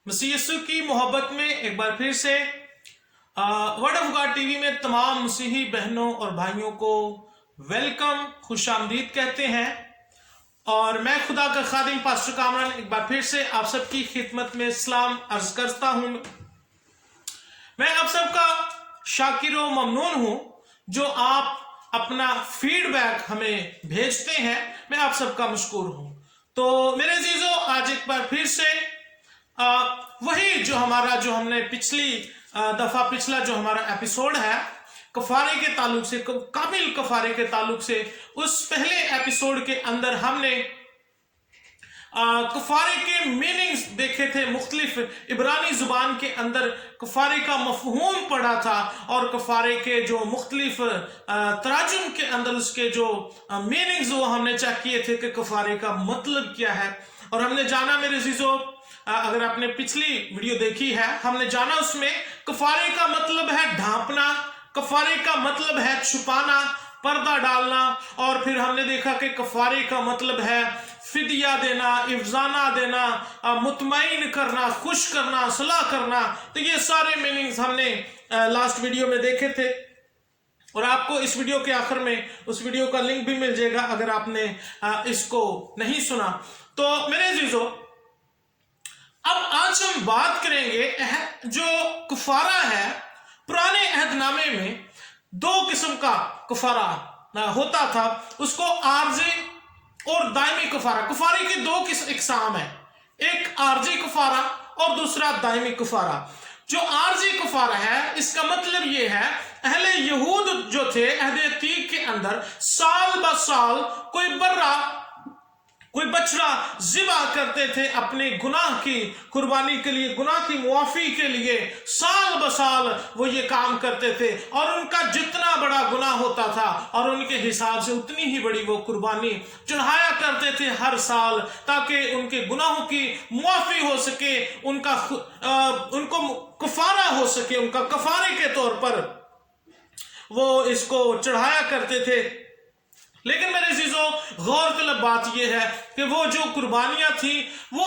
मसीह यीशु की मोहब्बत में एक बार फिर से वर्ड ऑफ गॉड टीवी में तमाम मसीही बहनों और भाइयों को वेलकम, खुशामदीद कहते हैं। और मैं खुदा का खादिम पास्टर कामरान एक बार फिर से आप सबकी खिदमत में सलाम अर्ज करता हूं। मैं आप सबका शाकिर व ममनून हूं जो आप अपना फीडबैक हमें भेजते हैं। मैं आप सबका मशकूर हूं। तो मेरे अजीजों, आज एक बार फिर से वही जो हमने पिछला जो हमारा एपिसोड है कफारे के ताल्लुक से, कामिल कफारे के ताल्लुक से, उस पहले एपिसोड के अंदर हमने कफारे के मीनिंग्स देखे थे। मुख्तलिफ इब्रानी जुबान के अंदर कफारे का मफहूम पढ़ा था और कफारे के जो मुख्तलिफ तराजुम के अंदर उसके जो मीनिंग्स वो हमने चेक किए थे कि कफारे का मतलब क्या है। और हमने जाना मेरे अजीजों, अगर आपने पिछली वीडियो देखी है, हमने जाना उसमें कफारे का मतलब है ढांपना, कफारे का मतलब है छुपाना, पर्दा डालना। और फिर हमने देखा कि कफारे का मतलब है फिदिया देना, इफ्जाना देना, मुतमईन करना, खुश करना, सलाह करना। तो ये सारे मीनिंग्स हमने लास्ट वीडियो में देखे थे और आपको इस वीडियो के आखिर में उस वीडियो का लिंक भी मिल जाएगा अगर आपने इसको नहीं सुना। तो मेरे अजीजों, अब आज हम बात करेंगे जो कफारा है। पुराने अहदनामे में दो किस्म का कफारा होता था, उसको आरजी और दायमी कफारा। कफारे के दो इकसाम है, एक आरजी कफारा और दूसरा दायमी कफारा। जो आरजी कफारा है इसका मतलब ये है, अहले यहूद जो थे अहद अतीक के अंदर साल ब साल कोई बछड़ा ज़िबा करते थे अपने गुनाह की कुर्बानी के लिए, गुनाह की मुआफी के लिए। साल ब साल वो ये काम करते थे और उनका जितना बड़ा गुनाह होता था और उनके हिसाब से उतनी ही बड़ी वो कुर्बानी चढ़ाया करते थे हर साल, ताकि उनके गुनाहों की मुआफी हो सके, उनको कफारा हो सके। उनका कफारे के तौर पर वो इसको चढ़ाया करते थे। लेकिन मेरे अजीजों, गौर तलब बात यह है कि वो जो कुर्बानियां थी वो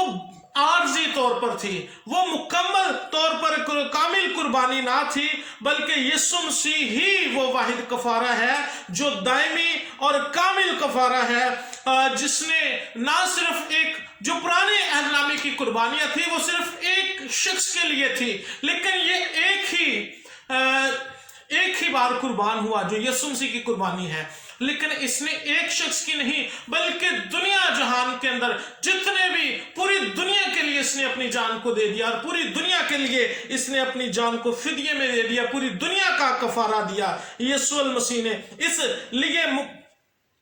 आर्जी तौर पर थी, वो मुकम्मल तौर पर कामिल कुर्बानी ना थी, बल्कि यीशु मसीह ही वो वाहिद कफारा है जो दायमी और कामिल कफारा है, जिसने ना सिर्फ एक जो पुराने अहदनामे की कुर्बानियां थी वो सिर्फ एक शख्स के लिए थी, लेकिन ये एक ही बार कुर्बान हुआ जो यीशु मसीह की कुर्बानी है। लेकिन इसने एक शख्स की नहीं बल्कि दुनिया जहान के अंदर जितने भी, पूरी दुनिया के लिए इसने अपनी जान को दे दिया और पूरी दुनिया के लिए इसने अपनी जान को फिदिये में दे दिया, पूरी दुनिया का कफारा दिया यीशु मसीह ने। इसलिए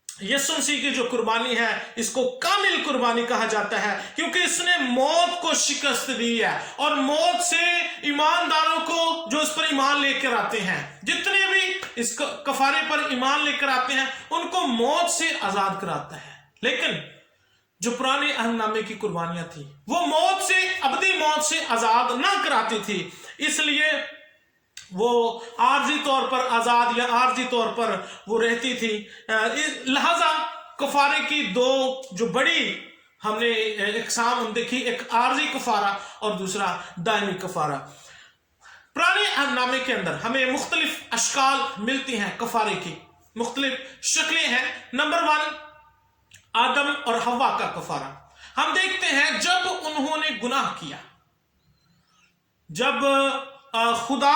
यीशु मसीह की जो कुर्बानी है इसको कामिल कुर्बानी कहा जाता है, क्योंकि इसने मौत को शिकस्त दी है और मौत से ईमानदारों को, जो इस पर ईमान लेकर आते हैं, जितने भी इस कफारे पर ईमान लेकर आते हैं, उनको मौत से आजाद कराता है। लेकिन जो पुराने अहदनामे की कुर्बानियां थी वो मौत से, अबदी मौत से आजाद ना कराती थी, इसलिए वो आर्जी तौर पर आजाद या आर्जी तौर पर वो रहती थी। लिहाजा कफारे की दो जो बड़ी हमने इकसाम देखी, एक आर्जी कफारा और दूसरा दायमी कफारा। पुराने अहदनामे के अंदर हमें मुख्तलिफ अशकाल मिलती हैं, कफारे की मुख्तलिफ शक्लें हैं। नंबर 1, आदम और हव्वा का कफारा। हम देखते हैं जब उन्होंने गुनाह किया, जब खुदा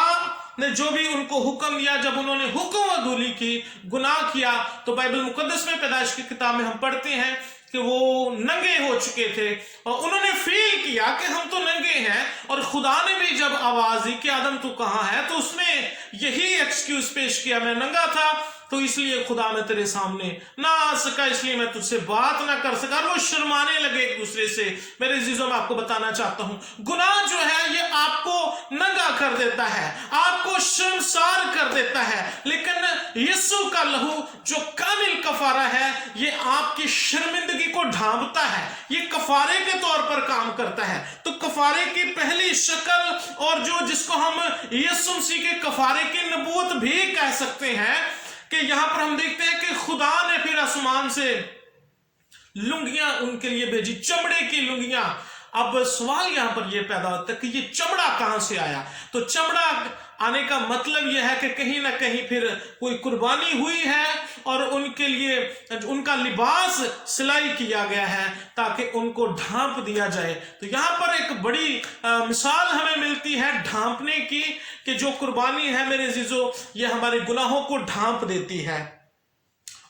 ने जो भी उनको हुक्म दिया, जब उन्होंने हुक्म अदूली की, गुनाह किया, तो बाइबल मुकद्दस में पैदाइश की किताब में हम पढ़ते हैं कि वो नंगे हो चुके थे और उन्होंने फील किया कि हम तो नंगे हैं। और खुदा ने भी जब आवाज दी कि आदम तू कहाँ है, तो उसने यही एक्सक्यूज पेश किया, मैं नंगा था तो इसलिए खुदा मैं तेरे सामने ना आ सका, इसलिए मैं तुझसे बात ना कर सका। वो शर्माने लगे एक दूसरे से। मेरे अजीजों, मैं आपको बताना चाहता हूं, गुनाह जो है ये आपको नंगा कर देता है, आपको शर्मसार कर देता है, लेकिन यीशु का लहू जो कामिल कफारा है ये आपकी शर्मिंदगी को ढांपता है, ये कफारे के तौर पर काम करता है। तो कफारे की पहली शक्ल और जो जिसको हम यीशु मसीह के कफारे की नबूवत भी कह सकते हैं, कि यहां पर हम देखते हैं कि खुदा ने फिर आसमान से लुंगियां उनके लिए भेजी, चमड़े की लुंगियां, अब सवाल यहां पर यह पैदा होता है कि ये चमड़ा कहां से आया। तो चमड़ा आने का मतलब यह है कि कहीं ना कहीं फिर कोई कुर्बानी हुई है और उनके लिए उनका लिबास सिलाई किया गया है ताकि उनको ढांप दिया जाए। तो यहाँ पर एक बड़ी मिसाल हमें मिलती है ढांपने की, कि जो कुर्बानी है मेरे अजीजों ये हमारे गुनाहों को ढांप देती है।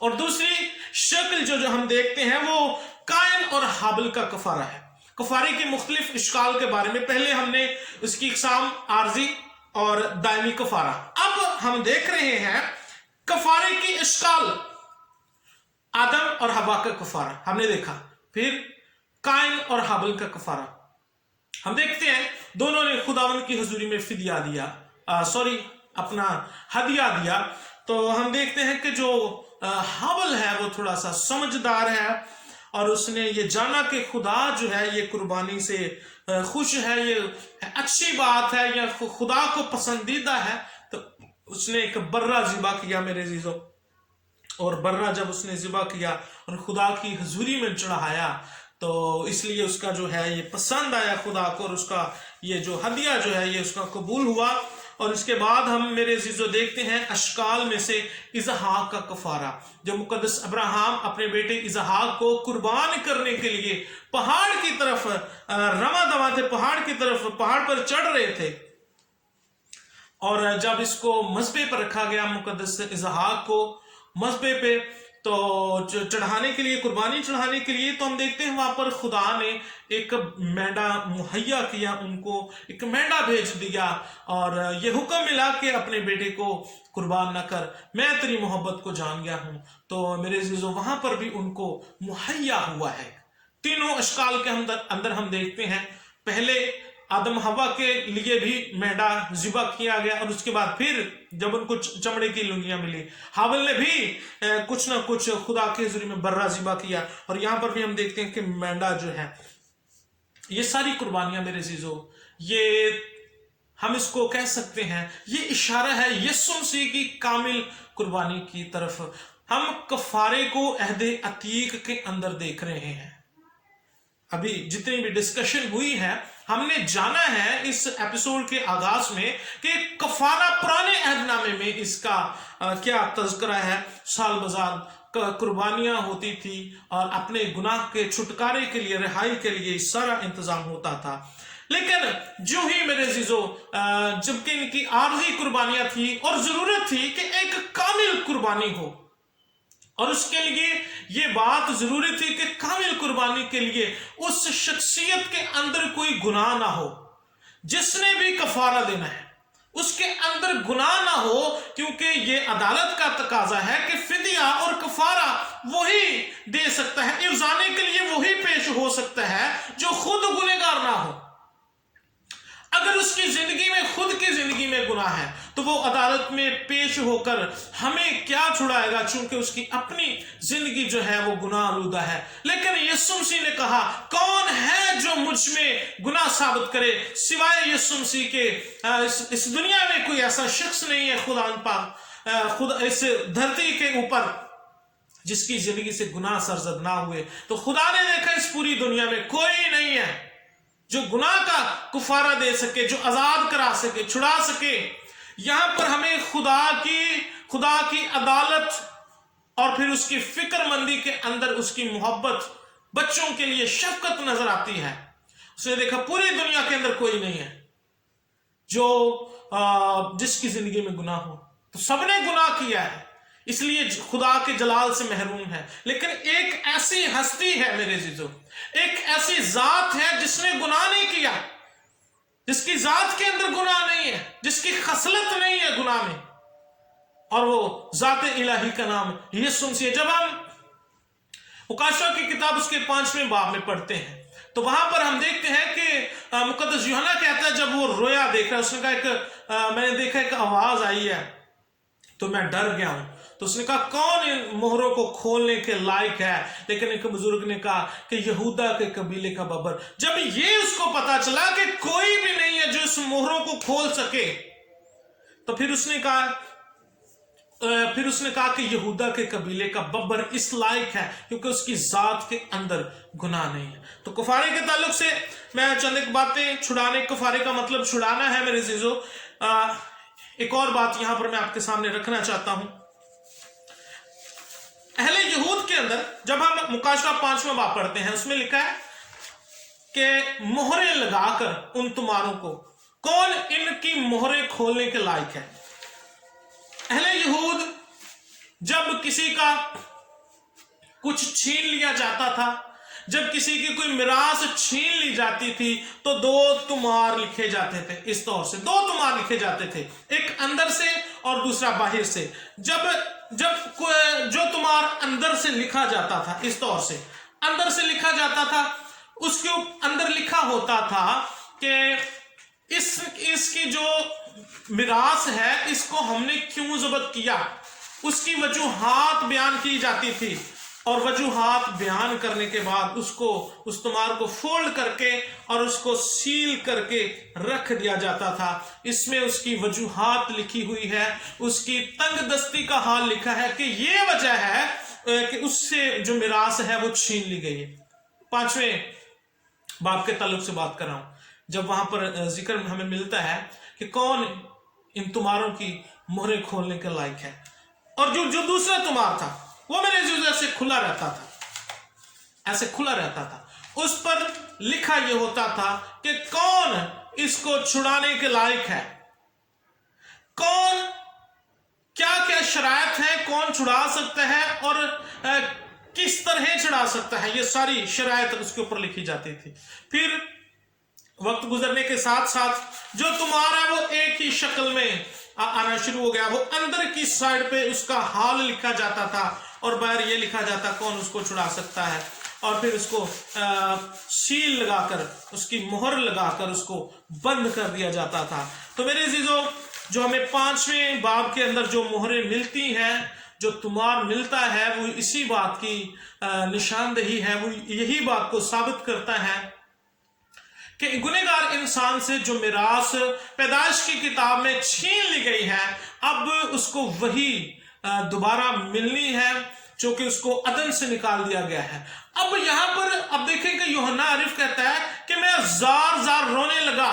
और दूसरी शक्ल जो हम देखते हैं वो कायन और हाबिल का कफारा है। कफारे के मुख्तलिफ इश्काल के बारे में पहले हमने उसकी इकसाम आर्जी और दायमी कफारा। अब हम देख रहे हैं कफारे की इश्काल। आदम और हवा का कफारा हमने देखा, फिर कायन और हाबिल का कफारा हम देखते हैं। दोनों ने खुदावंद की हुजूरी में फिदिया दिया, अपना हदिया दिया। तो हम देखते हैं कि जो हाबिल है वो थोड़ा सा समझदार है और उसने ये जाना कि खुदा जो है ये कुर्बानी से खुश है, ये अच्छी बात है, या खुदा को पसंदीदा है। तो उसने एक बर्रा ज़िबा किया मेरे अजीजों, और बर्रा जब उसने ज़िबा किया और खुदा की हुजूरी में चढ़ाया तो इसलिए उसका जो है ये पसंद आया खुदा को, और उसका ये जो हदिया जो है ये उसका कबूल हुआ। और इसके बाद हम मेरे अजीजों देखते हैं अशकाल में से इजहाक का कफारा। जब मुकद्दस अब्राहम अपने बेटे इजहाक को कुर्बान करने के लिए पहाड़ की तरफ रवा दवा थे, पहाड़ पर चढ़ रहे थे, और जब इसको मज़बे पर रखा गया मुकद्दस इजहाक को मज़बे पे तो चढ़ाने के लिए, कुर्बानी चढ़ाने के लिए, तो हम देखते हैं वहां पर खुदा ने एक मेंढा मुहैया किया, उनको एक मेंढा भेज दिया और ये हुक्म मिला कि अपने बेटे को कुर्बान न कर, मैं तेरी मोहब्बत को जान गया हूं। तो मेरे अजीजों वहां पर भी उनको मुहैया हुआ है। तीनों अशकाल के अंदर हम देखते हैं, पहले आदम हवा के लिए भी मेंढा ज़िबा किया गया, और उसके बाद फिर जब उनको चमड़े की लुंगियां मिली, हाबिल ने भी कुछ ना कुछ खुदा के हुजूरी में बर्रा ज़िबा किया। और यहां पर भी हम देखते हैं कि मेंढा जो है, ये सारी कुर्बानियां मेरे अजीजों, ये हम इसको कह सकते हैं ये इशारा है यीशु मसीह की कामिल कुर्बानी की तरफ। हम कफारे को अहदे अतीक के अंदर देख रहे हैं। अभी जितनी भी डिस्कशन हुई है, हमने जाना है इस एपिसोड के आगाज में कि कफारा पुराने अहदनामे में इसका क्या तज़किरा है। साल बज़ार कुर्बानियां होती थी और अपने गुनाह के छुटकारे के लिए, रिहाई के लिए सारा इंतजाम होता था। लेकिन जो ही मेरे अजीजों जबकि इनकी आर्जी कुर्बानियां थी और जरूरत थी कि एक कामिल कुर्बानी हो, और उसके लिए ये बात जरूरी थी कि कामिल कुर्बानी के लिए उस शख्सियत के अंदर कोई गुनाह ना हो। जिसने भी कफारा देना है उसके अंदर गुनाह ना हो, क्योंकि ये अदालत का तकाजा है कि फिदिया और कफारा वही दे सकता है, इवजाने के लिए वही पेश हो सकता है जो खुद गुनहगार ना हो। अगर उसकी जिंदगी में, खुद की जिंदगी में गुनाह है तो वो अदालत में पेश होकर हमें क्या छुड़ाएगा, चूंकि उसकी अपनी जिंदगी जो है वो गुनाह आलूदा है। लेकिन यीशु मसीह ने कहा, कौन है जो मुझ में गुनाह साबित करे, सिवाय यीशु मसीह के इस दुनिया में कोई ऐसा शख्स नहीं है खुद इस धरती के ऊपर जिसकी जिंदगी से गुनाह सरजद ना हुए। तो खुदा ने देखा इस पूरी दुनिया में कोई नहीं है जो गुनाह का कुफारा दे सके, जो आजाद करा सके, छुड़ा सके। यहां पर हमें खुदा की अदालत और फिर उसकी फिक्रमंदी के अंदर उसकी मोहब्बत, बच्चों के लिए शफकत नजर आती है। उसने देखा पूरी दुनिया के अंदर कोई नहीं है जो जिसकी जिंदगी में गुनाह हो, तो सबने गुनाह किया है, इसलिए खुदा के जलाल से महरूम है। लेकिन एक ऐसी हस्ती है मेरे अजीजों, एक ऐसी जात है जिसने गुनाह नहीं किया, जिसकी जात के अंदर गुनाह नहीं है, जिसकी खसलत नहीं है गुनाह में, और वो जात इलाही का नाम यीशु मसीह। जब हम मुकाशवा की किताब उसके 5वें बाब में पढ़ते हैं तो वहां पर हम देखते हैं कि मुकद्दस यूहन्ना कहता है, जब वो रोया देख रहा है, उसने कहा मैंने देखा एक आवाज आई है तो मैं डर गया हूं। तो उसने कहा, कौन इन मोहरों को खोलने के लायक है? लेकिन एक बुजुर्ग ने कहा कि यहूदा के कबीले का बबर। जब ये उसको पता चला कि कोई भी नहीं है जो इस मोहरों को खोल सके, तो फिर उसने कहा, फिर उसने कहा कि यहूदा के कबीले का बब्बर इस लायक है क्योंकि उसकी जात के अंदर गुनाह नहीं है। तो कफारे के ताल्लुक से मैं चंद एक बातें छुड़ाने, कफारे का मतलब छुड़ाना है मेरे अजीजों। एक और बात यहां पर मैं आपके सामने रखना चाहता हूं। अहले यहूद के अंदर जब हम मुकाशवा 5वां बाब पढ़ते हैं, उसमें लिखा है कि मोहरे लगाकर उन तुम्हारों को, कौन इनकी मोहरे खोलने के लायक है। अहले यहूद जब किसी का कुछ छीन लिया जाता था, जब किसी की कोई मिरास छीन ली जाती थी, तो 2 तुमार लिखे जाते थे। इस तौर से 2 तुमार लिखे जाते थे, एक अंदर से और दूसरा बाहर से। जब जो तुमार अंदर से लिखा जाता था, इस तौर से अंदर से लिखा जाता था, उसके अंदर लिखा होता था कि इसकी जो मिरास है इसको हमने क्यों जब्त किया, उसकी वजूहात बयान की जाती थी। और वजूहात बयान करने के बाद उसको, उस तुमार को फोल्ड करके और उसको सील करके रख दिया जाता था। इसमें उसकी वजूहात लिखी हुई है, उसकी तंगदस्ती का हाल लिखा है कि ये वजह है कि उससे जो मिरास है वो छीन ली गई है। 5वें बाब के ताल्लुक से बात कर रहा हूं, जब वहां पर जिक्र हमें मिलता है कि कौन इन तुमारों की मोहरे खोलने के लायक है। और जो दूसरा तुमार था वो मेरे अजीजों ऐसे खुला रहता था, ऐसे खुला रहता था। उस पर लिखा यह होता था कि कौन इसको छुड़ाने के लायक है, कौन, क्या क्या शरायत है, कौन छुड़ा सकता है और किस तरह छुड़ा सकता है। ये सारी शरायत उसके ऊपर लिखी जाती थी। फिर वक्त गुजरने के साथ साथ जो तुमार है वो एक ही शक्ल में आना शुरू हो गया। वो अंदर की साइड पे उसका हाल लिखा जाता था और बाहर ये लिखा जाता कौन उसको छुड़ा सकता है। और फिर उसको सील लगाकर, उसकी मोहर लगाकर उसको बंद कर दिया जाता था। तो मेरे अजीजों, जो हमें 5वें बाब के अंदर जो मोहरें मिलती हैं, जो तुमार मिलता है, वो इसी बात की निशानदेही है, वो यही बात को साबित करता है कि गुनहगार इंसान से जो मिरास पैदाइश की किताब में छीन ली गई है, अब उसको वही दोबारा मिलनी है जो कि उसको अदन से निकाल दिया गया है। अब यहां पर अब देखें कि यूहन्ना आरिफ कहता है कि मैं जार जार रोने लगा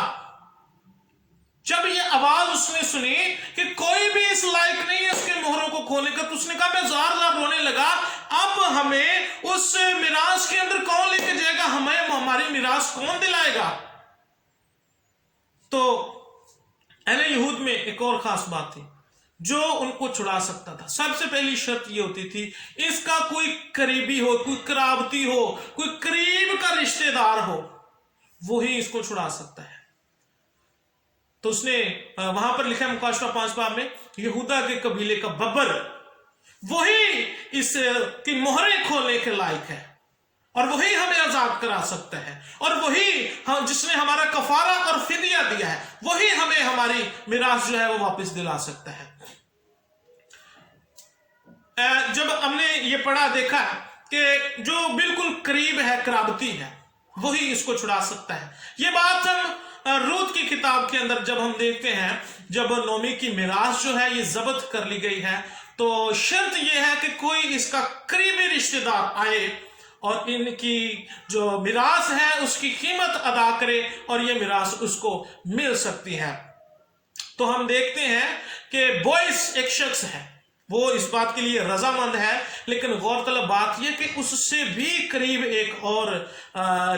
जब ये आवाज उसने सुनी कि कोई भी इस लायक नहीं है उसके मोहरों को खोलने का। तो उसने कहा मैं जार जार रोने लगा, अब हमें उस मिरास के अंदर कौन लेके जाएगा, हमें हमारी मिरास कौन दिलाएगा। तो अहले यहूद में एक और खास बात थी जो उनको छुड़ा सकता था। सबसे पहली शर्त ये होती थी इसका कोई करीबी हो, कोई कराबती हो, कोई करीब का रिश्तेदार हो, वही इसको छुड़ा सकता है। तो उसने वहां पर लिखा है मुकाशवा 5 बाब में, यहूदा के कबीले का बब्बर वही इस की मोहरें खोलने के लायक है और वही हमें आजाद करा सकता है और वही जिसने हमारा कफारा और फिदिया दिया है, वही हमें हमारी मिरास जो है वो वापस दिला सकता है। जब हमने ये पढ़ा देखा कि जो बिल्कुल करीब है, कराबती है, वही इसको छुड़ा सकता है। ये बात हम रूत की किताब के अंदर जब हम देखते हैं, जब नोमी की मिरास जो है ये जब्त कर ली गई है, तो शर्त यह है कि कोई इसका करीबी रिश्तेदार आए और इनकी जो मिरास है उसकी कीमत अदा करे और ये मिरास उसको मिल सकती है। तो हम देखते हैं कि बोइस एक शख्स है, वो इस बात के लिए रजामंद है, लेकिन गौरतलब बात यह कि उससे भी करीब एक और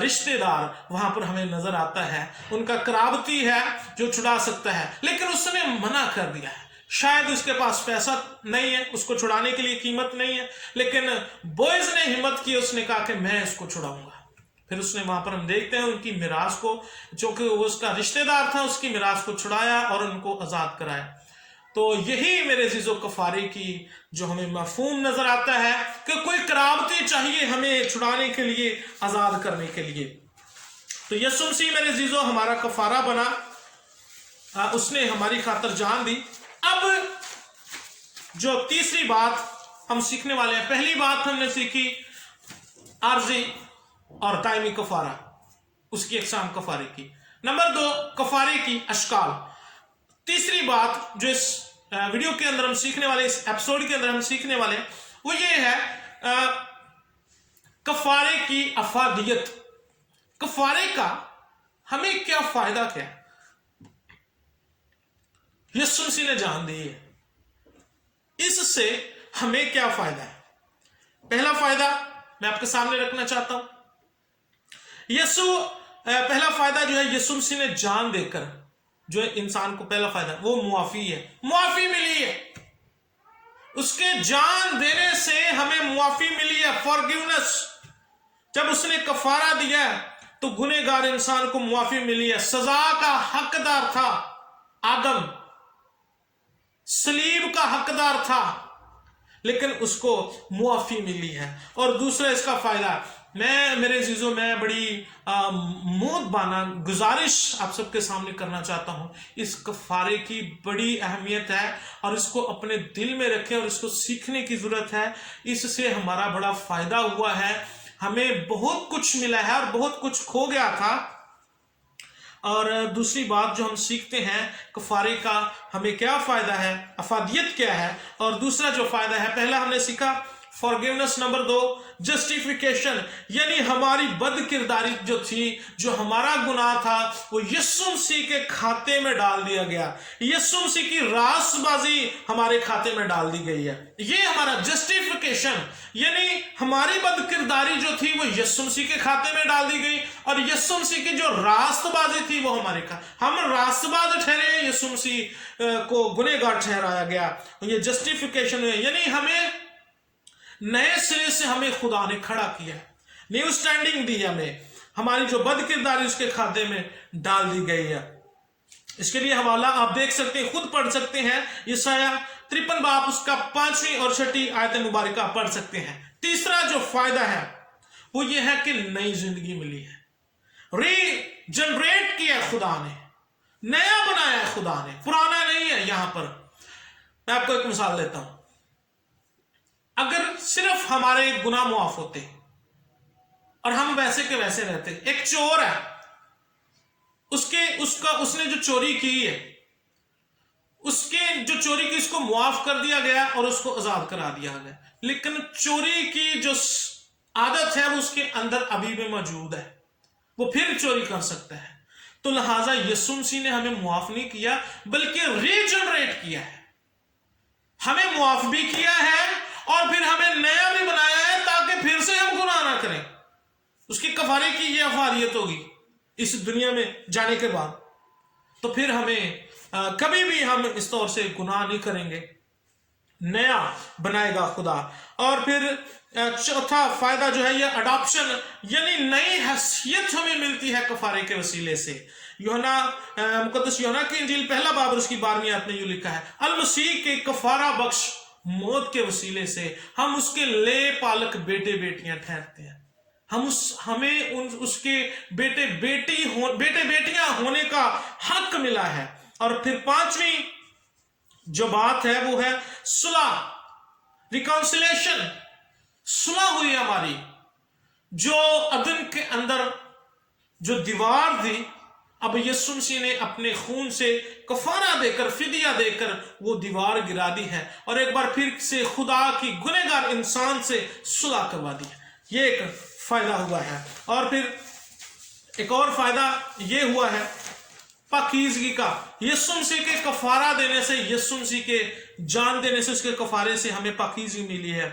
रिश्तेदार वहां पर हमें नजर आता है, उनका कराबती है जो छुड़ा सकता है, लेकिन उसने मना कर दिया है। शायद उसके पास पैसा नहीं है, उसको छुड़ाने के लिए कीमत नहीं है, लेकिन बोइज ने हिम्मत की, उसने कहा कि मैं इसको छुड़ाऊंगा। फिर उसने वहां पर हम देखते हैं उनकी मिरास को, जो कि उसका रिश्तेदार था, उसकी मिरास को छुड़ाया और उनको आजाद कराया। तो यही मेरे अजीजों कफारे की जो हमें मफहूम नजर आता है कि कोई कराबती चाहिए हमें छुड़ाने के लिए, आजाद करने के लिए। तो यीशु मसीह मेरे अजीजों हमारा कफारा बना, उसने हमारी खातिर जान दी। अब जो तीसरी बात हम सीखने वाले हैं, पहली बात हमने सीखी आर्जी और दायमी कफारा, उसकी अक़साम कफारे की। नंबर 2 कफारे की अशकाल। तीसरी बात जो इस वीडियो के अंदर हम सीखने वाले, इस एपिसोड के अंदर हम सीखने वाले वो ये है कफारे की अफादियत। कफारे का हमें क्या फायदा, क्या यीशु मसीह ने जान दी है, इससे हमें क्या फायदा है। पहला फायदा मैं आपके सामने रखना चाहता हूं। पहला फायदा जो है यीशु मसीह ने जान देकर जो इंसान को पहला फायदा वो मुआफी है, मुआफी मिली है। उसके जान देने से हमें मुआफी मिली है, फॉरगिवनेस। जब उसने कफारा दिया तो गुनहगार इंसान को मुआफी मिली है। सजा का हकदार था आदम, सलीब का हकदार था, लेकिन उसको मुआफी मिली है। और दूसरा इसका फायदा, मेरे अजीजों में बड़ी मोहब्बाना गुजारिश आप सबके सामने करना चाहता हूं। इस कफारे की बड़ी अहमियत है और इसको अपने दिल में रखें और इसको सीखने की जरूरत है। इससे हमारा बड़ा फायदा हुआ है, हमें बहुत कुछ मिला है और बहुत कुछ खो गया था। और दूसरी बात जो हम सीखते हैं कफारे का हमें क्या फायदा है, अफादियत क्या है। और दूसरा जो फायदा है, पहला हमने सीखा फॉरगिवनेस, नंबर 2 जस्टिफिकेशन, यानी हमारी बद किरदारी जो थी, जो हमारा गुनाह था, वो यीशु मसीह के खाते में डाल दिया गया। यीशु मसीह की रास्तबाजी हमारे खाते में डाल दी गई है। ये हमारा जस्टिफिकेशन, यानी हमारी बद किरदारी जो थी वो यीशु मसीह के खाते में डाल दी गई और यीशु मसीह की जो रास्तबाजी थी वो हमारे हम रास्तबाज ठहरे, यीशु मसीह को गुनहगार ठहराया गया। ये जस्टिफिकेशन है, यानी हमें नए सिरे से हमें खुदा ने खड़ा किया, न्यू स्टैंडिंग दी हमें, हमारी जो बद किरदारी उसके खाते में डाल दी गई है। इसके लिए हवाला आप देख सकते हैं, खुद पढ़ सकते हैं, यशायाह 53 बाब उसका 5वीं और 6ठी आयत मुबारक पढ़ सकते हैं। तीसरा जो फायदा है वो ये है कि नई जिंदगी मिली है, रीजनरेट किया खुदा ने, नया बनाया खुदा ने, पुराना नहीं है। यहां पर मैं आपको एक मिसाल देता हूं। अगर सिर्फ हमारे गुनाह मुआफ होते और हम वैसे के वैसे रहते, एक चोर है, उसने जो चोरी की है, उसके जो चोरी की उसको मुआफ कर दिया गया और उसको आजाद करा दिया गया, लेकिन चोरी की जो आदत है वो उसके अंदर अभी भी मौजूद है, वो फिर चोरी कर सकता है। तो लिहाजा यीशु मसीह ने हमें मुआफ नहीं किया बल्कि रीजनरेट किया है, हमें मुआफ भी किया है और फिर हमें नया भी बनाया है ताकि फिर से हम गुनाह ना करें। उसके कफारे की ये अफादियत होगी इस दुनिया में जाने के बाद, तो फिर हमें कभी भी हम इस तौर से गुनाह नहीं करेंगे, नया बनाएगा खुदा। और फिर चौथा फायदा जो है ये अडॉप्शन, यानी नई हैसियत हमें मिलती है कफारे के वसीले से। मुकद्दस यूहन्ना की इंजील 1 बाब उसकी 12वीं आयत में यूं लिखा है, अल मसीह के कफारा बख्श मौत के वसीले से हम उसके ले पालक बेटे बेटियां ठहरते हैं। हमें उसके बेटे बेटियां होने का हक मिला है। और फिर 5वीं जो बात है वो है सुलह, रिकॉन्सिलेशन, सुलह हुई हमारी। जो अदन के अंदर जो दीवार थी, अब यीशु मसीह ने अपने खून से कफारा देकर, फिदिया देकर वो दीवार गिरा दी है और एक बार फिर से खुदा की गुनहगार इंसान से सुलह करवा दी है। ये एक फायदा हुआ है। और फिर एक और फायदा ये हुआ है पाकीज़गी का। यीशु मसीह के कफारा देने से, यीशु मसीह के जान देने से, उसके कफारे से हमें पाकीज़गी मिली है।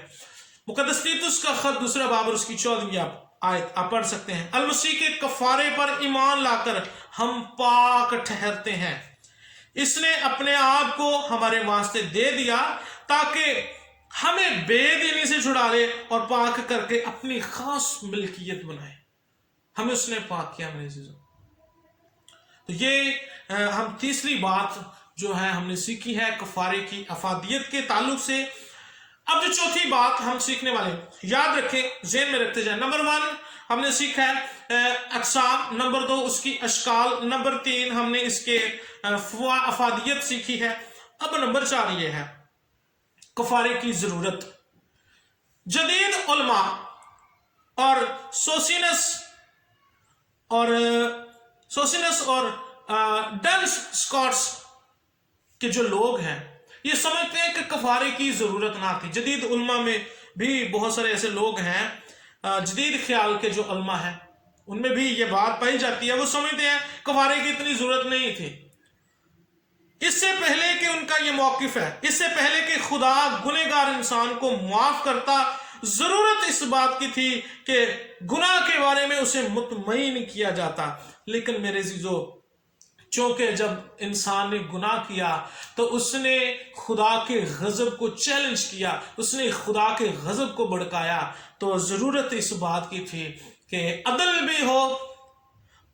मुकद्दस तीतुस का खत 2 बाब और उसकी 14वीं आयत आप पढ़ सकते हैं, अल मसीह के कफारे पर ईमान लाकर हम पाक ठहरते हैं। इसने अपने आप को हमारे वास्ते दे दिया ताकि हमें बेदीनी से छुड़ा ले और पाक करके अपनी खास मिल्कियत बनाए। हमें उसने पाक किया मेरे अजीजों। तो ये हम तीसरी बात जो है हमने सीखी है कफारे की अफादियत के ताल्लुक से। अब जो चौथी बात हम सीखने वाले, याद रखें, ज़हन में रखते जाए। नंबर 1 हमने सीखा है अक़साम, नंबर 2 उसकी अशकाल, नंबर 3 हमने इसके अफादियत सीखी है। अब नंबर 4 ये है कफारे की जरूरत। जदीद उलमा और सोसिनस और डन स्कॉट्स के जो लोग हैं, یہ سمجھتے ہیں کہ کفارے کی ضرورت نہ تھی. جدید علماء میں بھی بہت سارے ایسے لوگ ہیں، جدید خیال کے جو علماء ہیں ان میں بھی یہ بات پائی جاتی ہے، وہ سمجھتے ہیں کفارے کی اتنی ضرورت نہیں تھی. اس سے پہلے کہ ان کا یہ موقف ہے، اس سے پہلے کہ خدا گنہگار انسان کو معاف کرتا، ضرورت اس بات کی تھی کہ گناہ کے بارے میں اسے مطمئن کیا جاتا. لیکن میرے عزیزو، چونکہ جب انسان نے گناہ کیا تو اس نے خدا کے غضب کو چیلنج کیا، اس نے خدا کے غضب کو بھڑکایا. تو ضرورت اس بات کی تھی کہ عدل بھی ہو،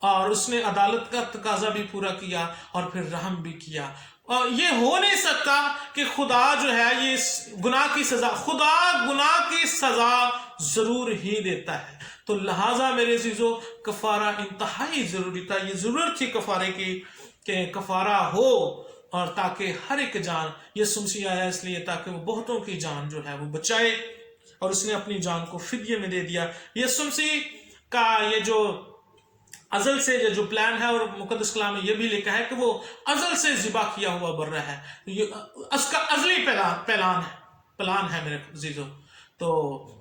اور اس نے عدالت کا تقاضا بھی پورا کیا اور پھر رحم بھی کیا. اور یہ ہو نہیں سکتا کہ خدا جو ہے یہ گناہ کی سزا، خدا گناہ کی سزا ضرور ہی دیتا ہے. تو لہٰذا میرے عزیزو، کفارہ انتہائی ضروری تھا. یہ ضرورت تھی کفارے کی کہ کفارہ ہو، اور تاکہ ہر ایک جان، یسوع مسیح آیا اس لیے تاکہ وہ بہتوں کی جان جو ہے وہ بچائے، اور اس نے اپنی جان کو فدیے میں دے دیا. یسوع مسیح کا یہ جو ازل سے جو پلان ہے، اور مقدس کلام میں یہ بھی لکھا ہے کہ وہ ازل سے ذبح کیا ہوا بر ہے، اس کا ازلی پلان ہے میرے عزیزو. تو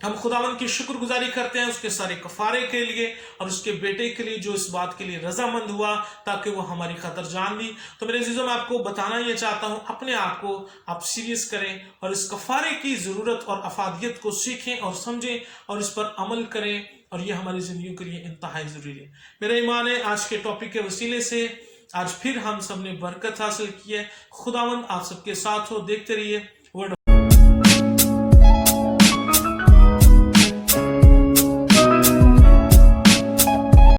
ہم خداوند کی شکر گزاری کرتے ہیں اس کے سارے کفارے کے لیے، اور اس کے بیٹے کے لیے جو اس بات کے لیے رضامند ہوا تاکہ وہ ہماری خاطر جان دی. تو میرے عزیزو، میں آپ کو بتانا یہ چاہتا ہوں، اپنے آپ کو آپ سیریس کریں اور اس کفارے کی ضرورت اور افادیت کو سیکھیں اور سمجھیں اور اس پر عمل کریں، اور یہ ہماری زندگیوں کے لیے انتہائی ضروری ہے. میرا ایمان ہے آج کے ٹاپک کے وسیلے سے آج پھر ہم سب نے برکت حاصل کی ہے. خداوند آپ سب کے ساتھ ہو. دیکھتے رہیے